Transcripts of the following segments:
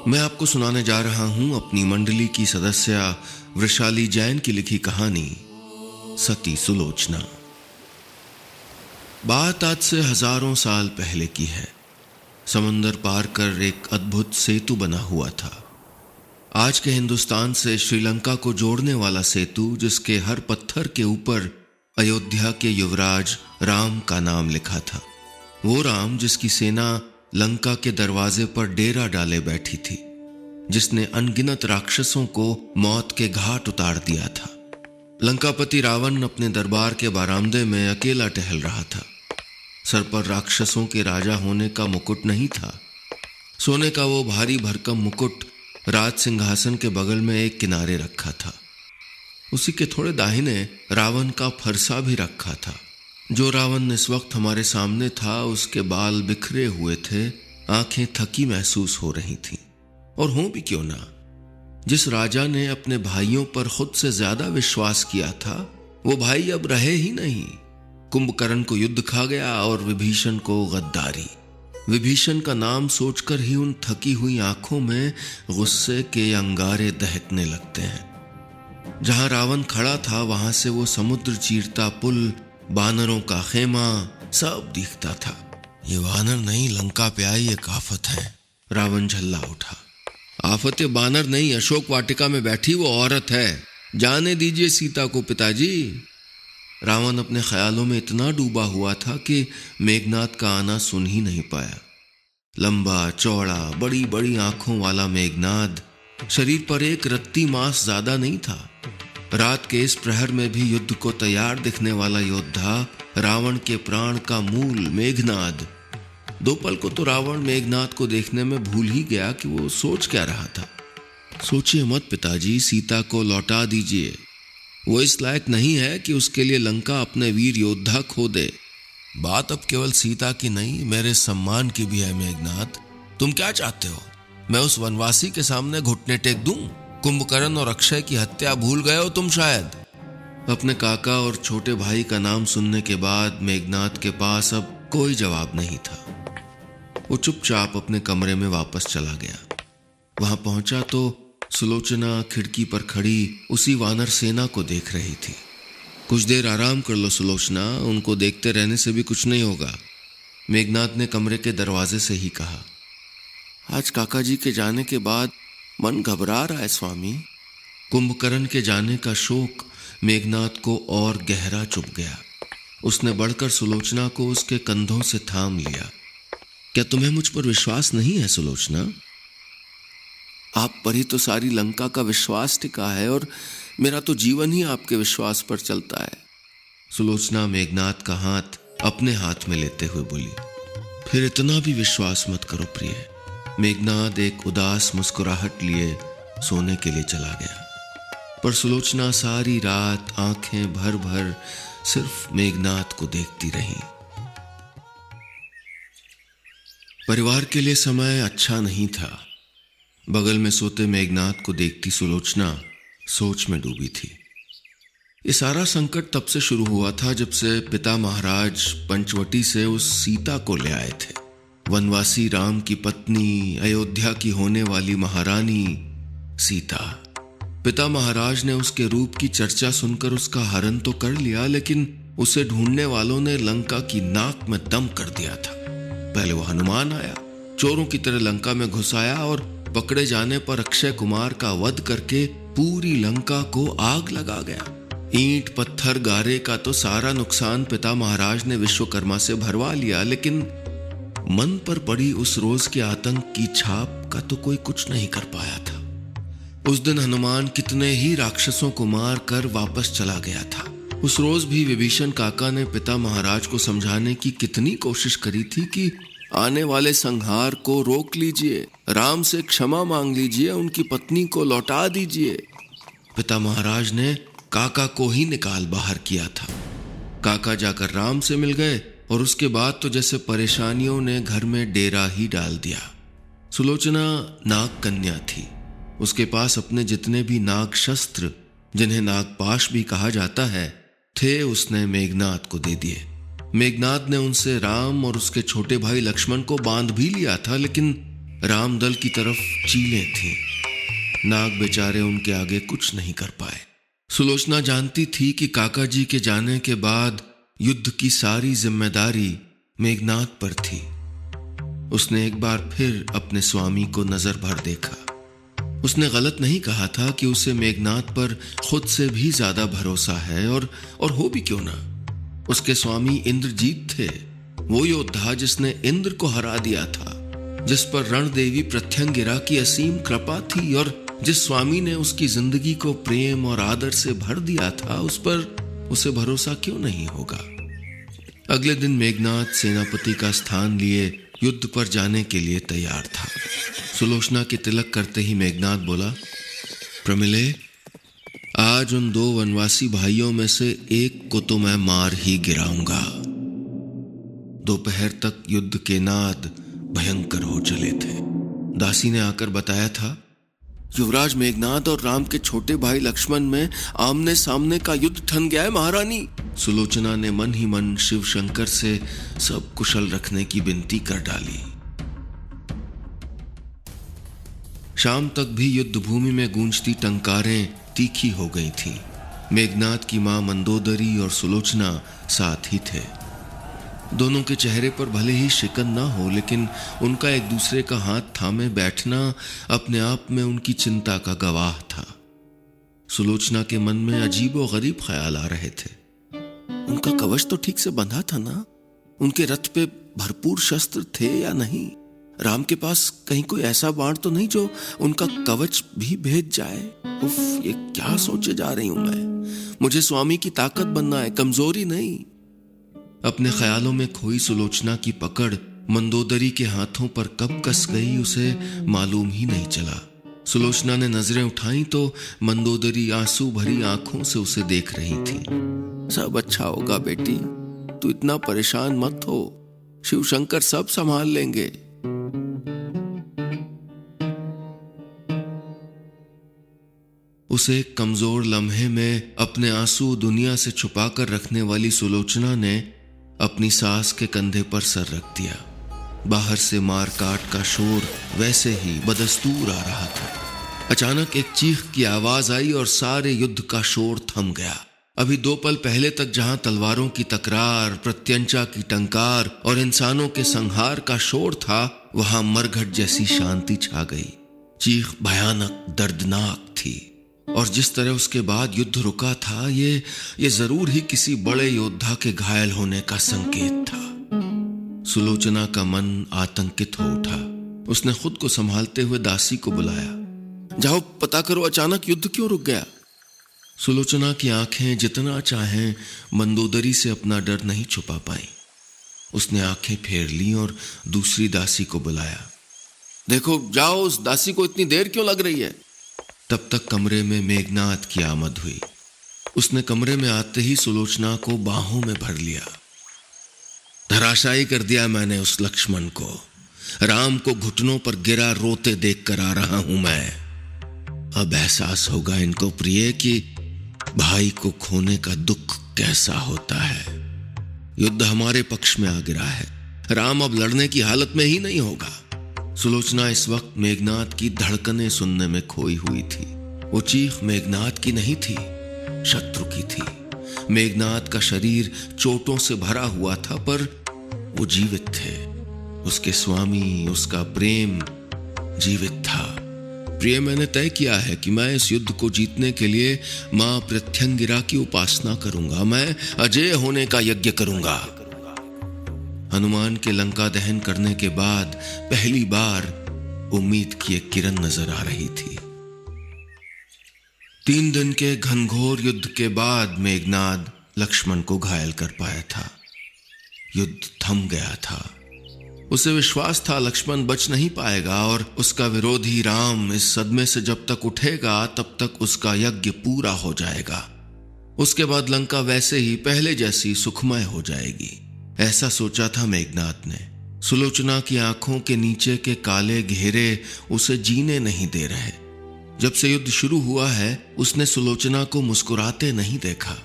मैं आपको सुनाने जा रहा हूं अपनी मंडली की सदस्य वृषाली जैन की लिखी कहानी सती सुलोचना। बात आज से हजारों साल पहले की है। समंदर पार कर एक अद्भुत सेतु बना हुआ था। आज के हिंदुस्तान से श्रीलंका को जोड़ने वाला सेतु, जिसके हर पत्थर के ऊपर अयोध्या के युवराज राम का नाम लिखा था। वो राम जिसकी सेना लंका के दरवाजे पर डेरा डाले बैठी थी, जिसने अनगिनत राक्षसों को मौत के घाट उतार दिया था। लंकापति रावण अपने दरबार के बारामदे में अकेला टहल रहा था। सर पर राक्षसों के राजा होने का मुकुट नहीं था। सोने का वो भारी भरकम मुकुट राज सिंहासन के बगल में एक किनारे रखा था। उसी के थोड़े दाहिने रावण का फरसा भी रखा था। जो रावण इस वक्त हमारे सामने था, उसके बाल बिखरे हुए थे, आंखें थकी महसूस हो रही थीं। और हों भी क्यों ना, जिस राजा ने अपने भाइयों पर खुद से ज्यादा विश्वास किया था, वो भाई अब रहे ही नहीं। कुंभकर्ण को युद्ध खा गया और विभीषण को गद्दारी। विभीषण का नाम सोचकर ही उन थकी हुई आंखों में गुस्से के अंगारे दहकने लगते हैं। जहां रावण खड़ा था, वहां से वो समुद्र चीरता पुल, बानरों का खेमा सब दिखता था। ये वानर नहीं, लंका पे आई एक आफत है। रावण झल्ला उठा। आफत ये बानर नहीं, अशोक वाटिका में बैठी वो औरत है। जाने दीजिए सीता को पिताजी। रावण अपने ख्यालों में इतना डूबा हुआ था कि मेघनाद का आना सुन ही नहीं पाया। लंबा चौड़ा बड़ी बड़ी आंखों वाला मेघनाद, शरीर पर एक रत्ती मांस ज्यादा नहीं था। रात के इस प्रहर में भी युद्ध को तैयार दिखने वाला योद्धा, रावण के प्राण का मूल मेघनाद। दो पल को तो रावण मेघनाद को देखने में भूल ही गया कि वो सोच क्या रहा था। सोचिए मत पिताजी, सीता को लौटा दीजिए। वो इस लायक नहीं है कि उसके लिए लंका अपने वीर योद्धा खो दे। बात अब केवल सीता की नहीं, मेरे सम्मान की भी है मेघनाद। तुम क्या चाहते हो? मैं उस वनवासी के सामने घुटने टेक दूं? कुंभकर्ण और अक्षय की हत्या भूल गए हो तुम शायद। अपने काका और छोटे भाई का नाम सुनने के बाद मेघनाद के पास अब कोई जवाब नहीं था। वो चुपचाप अपने कमरे में वापस चला गया। वहां पहुंचा तो सुलोचना खिड़की पर खड़ी उसी वानर सेना को देख रही थी। कुछ देर आराम कर लो सुलोचना, उनको देखते रहने से भी कुछ नहीं होगा, मेघनाद ने कमरे के दरवाजे से ही कहा। आज काका जी के जाने के बाद मन घबरा रहा है स्वामी। कुंभकर्ण के जाने का शोक मेघनाद को और गहरा चुभ गया। उसने बढ़कर सुलोचना को उसके कंधों से थाम लिया। क्या तुम्हें मुझ पर विश्वास नहीं है सुलोचना? आप पर ही तो सारी लंका का विश्वास टिका है और मेरा तो जीवन ही आपके विश्वास पर चलता है। सुलोचना मेघनाद का हाथ अपने हाथ में लेते हुए बोली। फिर इतना भी विश्वास मत करो प्रिय। मेघनाद एक उदास मुस्कुराहट लिए सोने के लिए चला गया। पर सुलोचना सारी रात आंखें भर भर सिर्फ मेघनाद को देखती रही। परिवार के लिए समय अच्छा नहीं था। बगल में सोते मेघनाद को देखती सुलोचना सोच में डूबी थी। ये सारा संकट तब से शुरू हुआ था जब से पिता महाराज पंचवटी से उस सीता को ले आए थे। वनवासी राम की पत्नी, अयोध्या की होने वाली महारानी सीता। पिता महाराज ने उसके रूप की चर्चा सुनकर उसका हरण तो कर लिया, लेकिन उसे ढूंढने वालों ने लंका की नाक में दम कर दिया था। पहले वो हनुमान आया, चोरों की तरह लंका में घुस आया और पकड़े जाने पर अक्षय कुमार का वध करके पूरी लंका को आग लगा गया। ईंट पत्थर गारे का तो सारा नुकसान पिता महाराज ने विश्वकर्मा से भरवा लिया, लेकिन मन पर पड़ी उस रोज के आतंक की छाप का तो कोई कुछ नहीं कर पाया था। उस दिन हनुमान कितने ही राक्षसों को मार कर वापस चला गया था। उस रोज भी विभीषण काका ने पिता महाराज को समझाने की कितनी कोशिश करी थी कि आने वाले संहार को रोक लीजिए, राम से क्षमा मांग लीजिए, उनकी पत्नी को लौटा दीजिए। पिता महाराज ने काका को ही निकाल बाहर किया था। काका जाकर राम से मिल गए और उसके बाद तो जैसे परेशानियों ने घर में डेरा ही डाल दिया। सुलोचना नाग कन्या थी। उसके पास अपने जितने भी नाग शस्त्र, जिन्हें नागपाश भी कहा जाता है, थे, उसने मेघनाद को दे दिए। मेघनाद ने उनसे राम और उसके छोटे भाई लक्ष्मण को बांध भी लिया था, लेकिन राम दल की तरफ चीलें थीं। नाग बेचारे उनके आगे कुछ नहीं कर पाए। सुलोचना जानती थी कि काका जी के जाने के बाद युद्ध की सारी जिम्मेदारी मेघनाद पर थी। उसने एक बार फिर अपने स्वामी को नजर भर देखा। उसने गलत नहीं कहा था कि उसे मेघनाद पर खुद से भी ज्यादा भरोसा है, और हो भी क्यों ना। उसके स्वामी इंद्रजीत थे, वो योद्धा जिसने इंद्र को हरा दिया था, जिस पर रणदेवी प्रत्यंगिरा की असीम कृपा थी, और जिस स्वामी ने उसकी जिंदगी को प्रेम और आदर से भर दिया था, उस पर उसे भरोसा क्यों नहीं होगा। अगले दिन मेघनाद सेनापति का स्थान लिए युद्ध पर जाने के लिए तैयार था। सुलोचना के तिलक करते ही मेघनाद बोला, प्रमिले, आज उन 2 वनवासी भाइयों में से एक को तो मैं मार ही गिराऊंगा। दोपहर तक युद्ध के नाद भयंकर हो चले थे। दासी ने आकर बताया था, युवराज मेघनाद और राम के छोटे भाई लक्ष्मण में आमने सामने का युद्ध ठन गया है महारानी। सुलोचना ने मन ही मन शिव शंकर से सब कुशल रखने की विनती कर डाली। शाम तक भी युद्ध भूमि में गूंजती टंकारें तीखी हो गई थीं। मेघनाद की मां मंदोदरी और सुलोचना साथ ही थे। दोनों के चेहरे पर भले ही शिकन ना हो, लेकिन उनका एक दूसरे का हाथ थामे बैठना अपने आप में उनकी चिंता का गवाह था। सुलोचना के मन में अजीब और गरीब ख्याल आ रहे थे। उनका कवच तो ठीक से बंधा था ना? उनके रथ पे भरपूर शस्त्र थे या नहीं? राम के पास कहीं कोई ऐसा बाण तो नहीं जो उनका कवच भी भेद जाए? उफ, ये क्या सोचे जा रही हूं मैं। मुझे स्वामी की ताकत बनना है, कमजोरी नहीं। अपने ख्यालों में खोई सुलोचना की पकड़ मंदोदरी के हाथों पर कब कस गई उसे मालूम ही नहीं चला। सुलोचना ने नजरें उठाई तो मंदोदरी आंसू भरी आंखों से उसे देख रही थी। सब अच्छा होगा बेटी, तू इतना परेशान मत हो, शिव शंकर सब संभाल लेंगे। उसे कमजोर लम्हे में अपने आंसू दुनिया से छुपाकर रखने वाली सुलोचना ने अपनी सास के कंधे पर सर रख दिया। बाहर से मार काट का शोर वैसे ही बदस्तूर आ रहा था। अचानक एक चीख की आवाज आई और सारे युद्ध का शोर थम गया। अभी 2 पल पहले तक जहां तलवारों की तकरार, प्रत्यंचा की टंकार और इंसानों के संहार का शोर था, वहां मरघट जैसी शांति छा गई। चीख भयानक, दर्दनाक थी, और जिस तरह उसके बाद युद्ध रुका था, ये जरूर ही किसी बड़े योद्धा के घायल होने का संकेत था। सुलोचना का मन आतंकित हो उठा। उसने खुद को संभालते हुए दासी को बुलाया, जाओ पता करो अचानक युद्ध क्यों रुक गया। सुलोचना की आंखें जितना चाहें मंदोदरी से अपना डर नहीं छुपा पाई। उसने आंखें फेर ली और दूसरी दासी को बुलाया, देखो जाओ उस दासी को इतनी देर क्यों लग रही है। तब तक कमरे में मेघनाद की आमद हुई। उसने कमरे में आते ही सुलोचना को बाहों में भर लिया। धराशायी कर दिया मैंने उस लक्ष्मण को। राम को घुटनों पर गिरा रोते देख कर आ रहा हूं मैं। अब एहसास होगा इनको प्रिय कि भाई को खोने का दुख कैसा होता है। युद्ध हमारे पक्ष में आ गिरा है। राम अब लड़ने की हालत में ही नहीं होगा। सुलोचना इस वक्त मेघनाद की धड़कनें सुनने में खोई हुई थी। वो चीख मेघनाद की नहीं थी, शत्रु की थी। मेघनाद का शरीर चोटों से भरा हुआ था, पर वो जीवित थे। उसके स्वामी, उसका प्रेम जीवित था। प्रिय, मैंने तय किया है कि मैं इस युद्ध को जीतने के लिए मां प्रत्यंगिरा की उपासना करूंगा। मैं अजेय होने का यज्ञ करूंगा। हनुमान के लंका दहन करने के बाद पहली बार उम्मीद की एक किरण नजर आ रही थी। 3 दिन के घनघोर युद्ध के बाद मेघनाद लक्ष्मण को घायल कर पाया था। युद्ध थम गया था। उसे विश्वास था लक्ष्मण बच नहीं पाएगा, और उसका विरोधी राम इस सदमे से जब तक उठेगा तब तक उसका यज्ञ पूरा हो जाएगा। उसके बाद लंका वैसे ही पहले जैसी सुखमय हो जाएगी, ऐसा सोचा था मेघनाद ने। सुलोचना की आंखों के नीचे के काले घेरे उसे जीने नहीं दे रहे। जब से युद्ध शुरू हुआ है, उसने सुलोचना को मुस्कुराते नहीं देखा।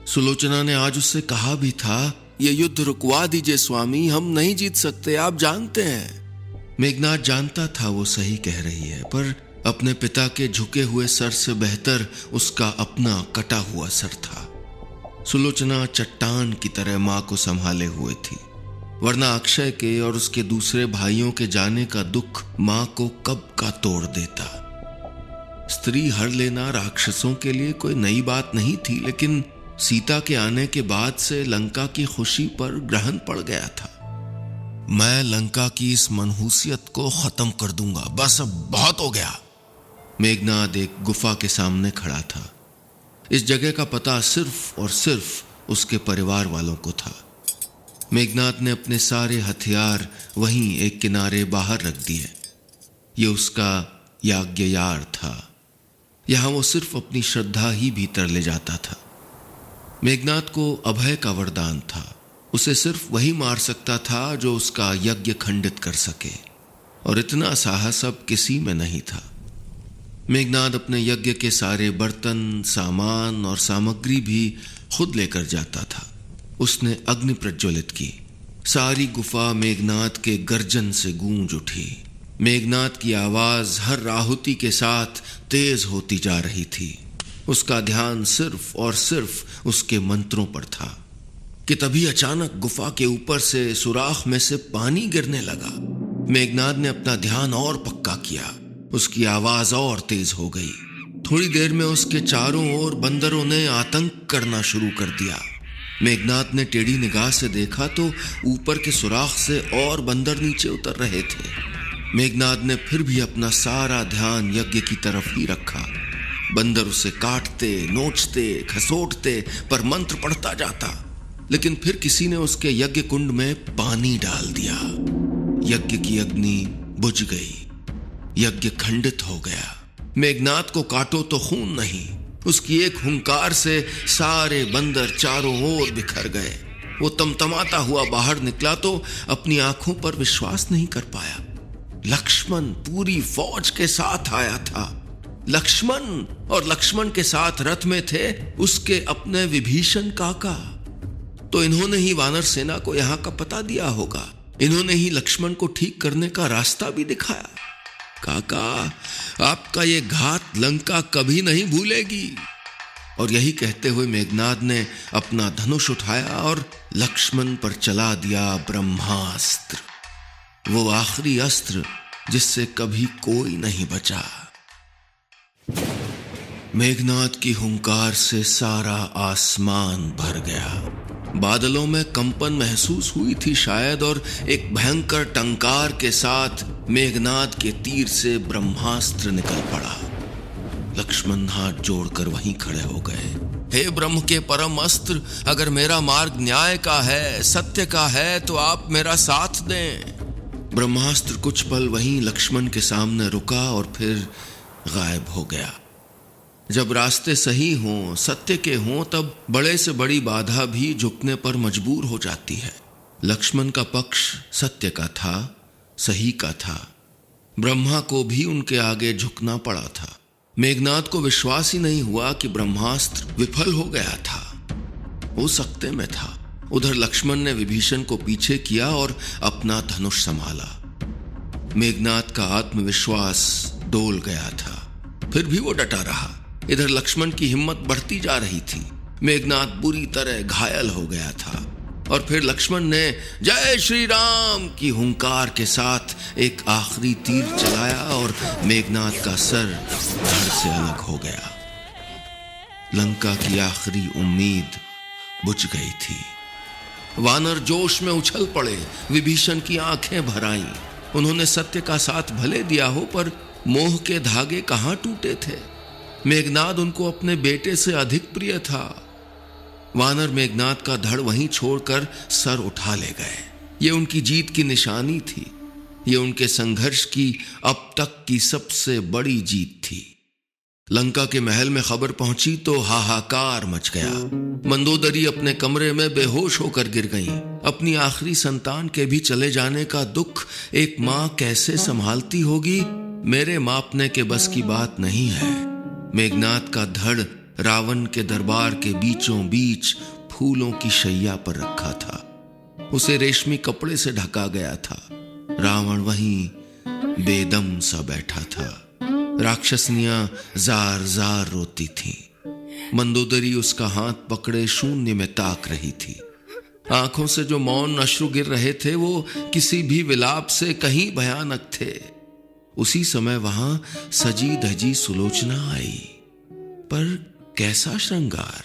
सुलोचना ने आज उससे कहा भी था, ये युद्ध रुकवा दीजिए स्वामी, हम नहीं जीत सकते, आप जानते हैं। मेघनाद जानता था वो सही कह रही है, पर अपने पिता के झुके हुए सर से बेहतर उसका अपना कटा हुआ सर था। सुलोचना चट्टान की तरह मां को संभाले हुए थी, वरना अक्षय के और उसके दूसरे भाइयों के जाने का दुख मां को कब का तोड़ देता। स्त्री हर लेना राक्षसों के लिए कोई नई बात नहीं थी, लेकिन सीता के आने के बाद से लंका की खुशी पर ग्रहण पड़ गया था। मैं लंका की इस मनहूसियत को खत्म कर दूंगा, बस अब बहुत हो गया। मेघनाद एक गुफा के सामने खड़ा था। इस जगह का पता सिर्फ और सिर्फ उसके परिवार वालों को था। मेघनाद ने अपने सारे हथियार वहीं एक किनारे बाहर रख दिए। ये उसका याज्ञयार था। यहां वो सिर्फ अपनी श्रद्धा ही भीतर ले जाता था। मेघनाद को अभय का वरदान था। उसे सिर्फ वही मार सकता था जो उसका यज्ञ खंडित कर सके, और इतना साहस अब किसी में नहीं था। मेघनाद अपने यज्ञ के सारे बर्तन, सामान और सामग्री भी खुद लेकर जाता था। उसने अग्नि प्रज्वलित की। सारी गुफा मेघनाद के गर्जन से गूंज उठी। मेघनाद की आवाज हर आहुति के साथ तेज होती जा रही थी। उसका ध्यान सिर्फ और सिर्फ उसके मंत्रों पर था कि तभी अचानक गुफा के ऊपर से सुराख में से पानी गिरने लगा। मेघनाद ने अपना ध्यान और पक्का किया। उसकी आवाज और तेज हो गई। थोड़ी देर में उसके चारों ओर बंदरों ने आतंक करना शुरू कर दिया। मेघनाद ने टेढ़ी निगाह से देखा तो ऊपर के सुराख से और बंदर नीचे उतर रहे थे। मेघनाद ने फिर भी अपना सारा ध्यान यज्ञ की तरफ ही रखा। बंदर उसे काटते, नोचते, खसोटते, पर मंत्र पढ़ता जाता, लेकिन फिर किसी ने उसके यज्ञ कुंड में पानी डाल दिया। यज्ञ की अग्नि बुझ गई। यज्ञ खंडित हो गया। मेघनाद को काटो तो खून नहीं। उसकी एक हुंकार से सारे बंदर चारों ओर बिखर गए। वो तमतमाता हुआ बाहर निकला तो अपनी आंखों पर विश्वास नहीं कर पाया। लक्ष्मण पूरी फौज के साथ आया था। लक्ष्मण, और लक्ष्मण के साथ रथ में थे उसके अपने विभीषण काका। तो इन्होंने ही वानर सेना को यहां का पता दिया होगा। इन्होंने ही लक्ष्मण को ठीक करने का रास्ता भी दिखाया। काका, आपका ये घात लंका कभी नहीं भूलेगी। और यही कहते हुए मेघनाद ने अपना धनुष उठाया और लक्ष्मण पर चला दिया ब्रह्मास्त्र, वो आखिरी अस्त्र जिससे कभी कोई नहीं बचा। मेघनाद की हुंकार से सारा आसमान भर गया। बादलों में कंपन महसूस हुई थी शायद, और एक भयंकर टंकार के साथ मेघनाद के तीर से ब्रह्मास्त्र निकल पड़ा। लक्ष्मण हाथ जोड़कर वहीं खड़े हो गए। हे ब्रह्म के परम अस्त्र, अगर मेरा मार्ग न्याय का है, सत्य का है, तो आप मेरा साथ दें। ब्रह्मास्त्र कुछ पल वहीं लक्ष्मण के सामने रुका और फिर गायब हो गया। जब रास्ते सही हों, सत्य के हों, तब बड़े से बड़ी बाधा भी झुकने पर मजबूर हो जाती है। लक्ष्मण का पक्ष सत्य का था, सही का था। ब्रह्मा को भी उनके आगे झुकना पड़ा था। मेघनाद को विश्वास ही नहीं हुआ कि ब्रह्मास्त्र विफल हो गया था। वो सकते में था। उधर लक्ष्मण ने विभीषण को पीछे किया और अपना धनुष संभाला। मेघनाद का आत्मविश्वास डोल गया था, फिर भी वो डटा रहा। इधर लक्ष्मण की हिम्मत बढ़ती जा रही थी। मेघनाद बुरी तरह घायल हो गया था, और फिर लक्ष्मण ने जय श्री राम की हुंकार के साथ एक आखिरी तीर चलाया और मेघनाद का सर धड़ से अलग हो गया। लंका की आखिरी उम्मीद बुझ गई थी। वानर जोश में उछल पड़े। विभीषण की आंखें भर आईं। उन्होंने सत्य का साथ भले दिया हो, पर मोह के धागे कहां टूटे थे। मेघनाद उनको अपने बेटे से अधिक प्रिय था। वानर मेघनाद का धड़ वहीं छोड़कर सर उठा ले गए। ये उनकी जीत की निशानी थी। ये उनके संघर्ष की अब तक की सबसे बड़ी जीत थी। लंका के महल में खबर पहुंची तो हाहाकार मच गया। मंदोदरी अपने कमरे में बेहोश होकर गिर गईं। अपनी आखिरी संतान के भी चले जाने का दुख एक मां कैसे संभालती होगी, मेरे मापने के बस की बात नहीं है। मेघनाद का धड़ रावण के दरबार के बीचों बीच फूलों की शैया पर रखा था। उसे रेशमी कपड़े से ढका गया था। रावण वहीं बेदम सा बैठा था। राक्षसनियां जार जार रोती थीं। मंदोदरी उसका हाथ पकड़े शून्य में ताक रही थी। आंखों से जो मौन अश्रु गिर रहे थे वो किसी भी विलाप से कहीं भयानक थे। उसी समय वहां सजी धजी सुलोचना आई, पर कैसा श्रृंगार!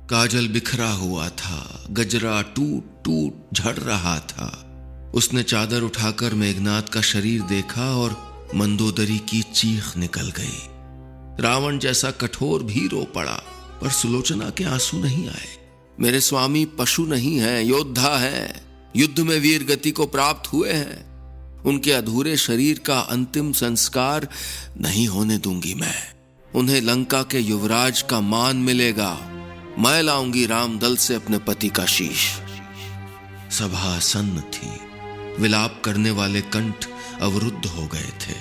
काजल बिखरा हुआ था, गजरा टूट टूट झड़ रहा था। उसने चादर उठाकर मेघनाद का शरीर देखा और मंदोदरी की चीख निकल गई। रावण जैसा कठोर भी रो पड़ा, पर सुलोचना के आंसू नहीं आए। मेरे स्वामी पशु नहीं हैं, योद्धा हैं, युद्ध में वीर गति को प्राप्त हुए हैं। उनके अधूरे शरीर का अंतिम संस्कार नहीं होने दूंगी मैं। उन्हें लंका के युवराज का मान मिलेगा। मैं लाऊंगी रामदल से अपने पति का शीश। सभा सन्न थी। विलाप करने वाले कंठ अवरुद्ध हो गए थे।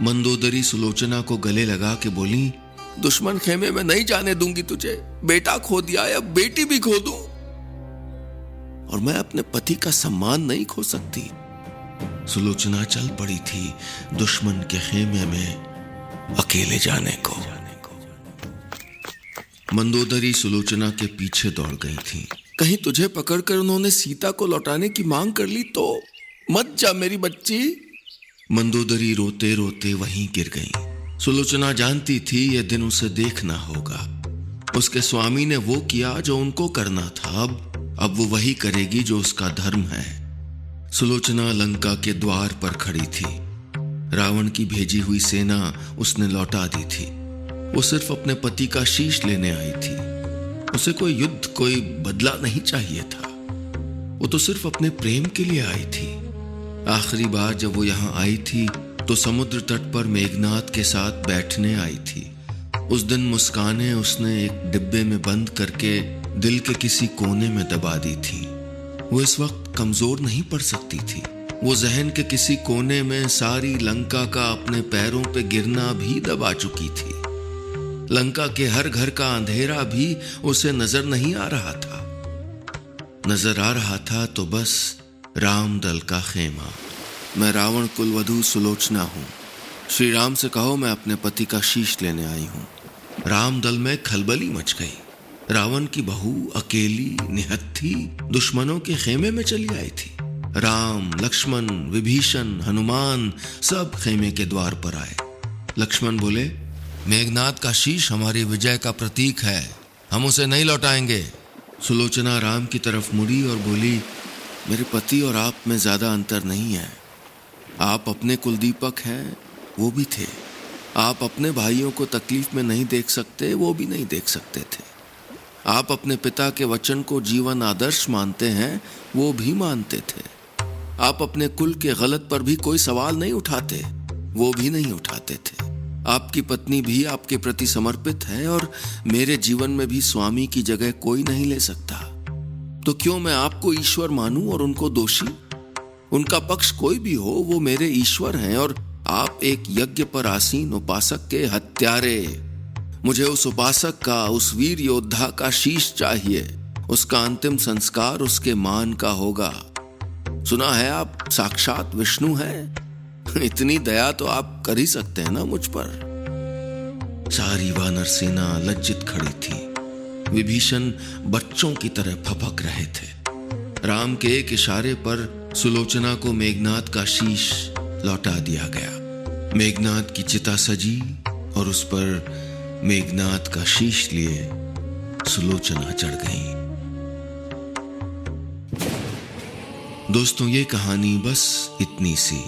मंदोदरी सुलोचना को गले लगा के बोली, दुश्मन खेमे में नहीं जाने दूंगी तुझे। बेटा खो दिया है, अब बेटी भी खो दूं, और मैं अपने पति का सम्मान नहीं खो सकती। सुलोचना चल पड़ी थी दुश्मन के खेमे में अकेले जाने को। मंदोदरी सुलोचना के पीछे दौड़ गई थी। कहीं तुझे पकड़कर उन्होंने सीता को लौटाने की मांग कर ली तो मत जा मेरी बच्ची। मंदोदरी रोते रोते वहीं गिर गई। सुलोचना जानती थी यह दिन उसे देखना होगा। उसके स्वामी ने वो किया जो उनको करना था, अब वो वही करेगी जो उसका धर्म है। सुलोचना लंका के द्वार पर खड़ी थी। रावण की भेजी हुई सेना उसने लौटा दी थी। वो सिर्फ अपने पति का शीश लेने आई थी। उसे कोई युद्ध, कोई बदला नहीं चाहिए था। वो तो सिर्फ अपने प्रेम के लिए आई थी। आखिरी बार जब वो यहाँ आई थी तो समुद्र तट पर मेघनाद के साथ बैठने आई थी। उस दिन मुस्कानें उसने एक डिब्बे में बंद करके दिल के किसी कोने में दबा दी थी। वो इस वक्त कमजोर नहीं पड़ सकती थी। वो जहन के किसी कोने में सारी लंका का अपने पैरों पे गिरना भी दबा चुकी थी। लंका के हर घर का अंधेरा भी उसे नजर नहीं आ रहा था। नजर आ रहा था तो बस रामदल का खेमा। मैं रावण कुलवधू सुलोचना हूं। श्री राम से कहो मैं अपने पति का शीश लेने आई हूं। रामदल में खलबली मच गई। रावण की बहू अकेली निहत्थी दुश्मनों के खेमे में चली आई थी। राम, लक्ष्मण, विभीषण, हनुमान सब खेमे के द्वार पर आए। लक्ष्मण बोले, मेघनाद का शीश हमारी विजय का प्रतीक है, हम उसे नहीं लौटाएंगे। सुलोचना राम की तरफ मुड़ी और बोली, मेरे पति और आप में ज्यादा अंतर नहीं है। आप अपने कुलदीपक हैं, वो भी थे। आप अपने भाइयों को तकलीफ में नहीं देख सकते, वो भी नहीं देख सकते थे। आप अपने पिता के वचन को जीवन आदर्श मानते हैं, वो भी मानते थे। आप अपने कुल के गलत पर भी कोई सवाल नहीं उठाते, वो भी नहीं उठाते थे। आपकी पत्नी भी आपके प्रति समर्पित है और मेरे जीवन में भी स्वामी की जगह कोई नहीं ले सकता। तो क्यों मैं आपको ईश्वर मानूं और उनको दोषी? उनका पक्ष कोई भी हो, वो मेरे ईश्वर हैं और आप एक यज्ञ पर आसीन उपासक के हत्यारे। मुझे उस उपासक का, उस वीर योद्धा का शीश चाहिए। उसका अंतिम संस्कार उसके मान का होगा। सुना है आप साक्षात विष्णु हैं। इतनी दया तो आप कर ही सकते हैं ना मुझ पर। सारी वानर सेना लज्जित खड़ी थी। विभीषण बच्चों की तरह फपक रहे थे। राम के एक इशारे पर सुलोचना को मेघनाद का शीश लौटा दिया गया। मेघनाद की चिता सजी और उस पर मेघनाद का शीश लिए सुलोचना चढ़ गई। दोस्तों, ये कहानी बस इतनी सी।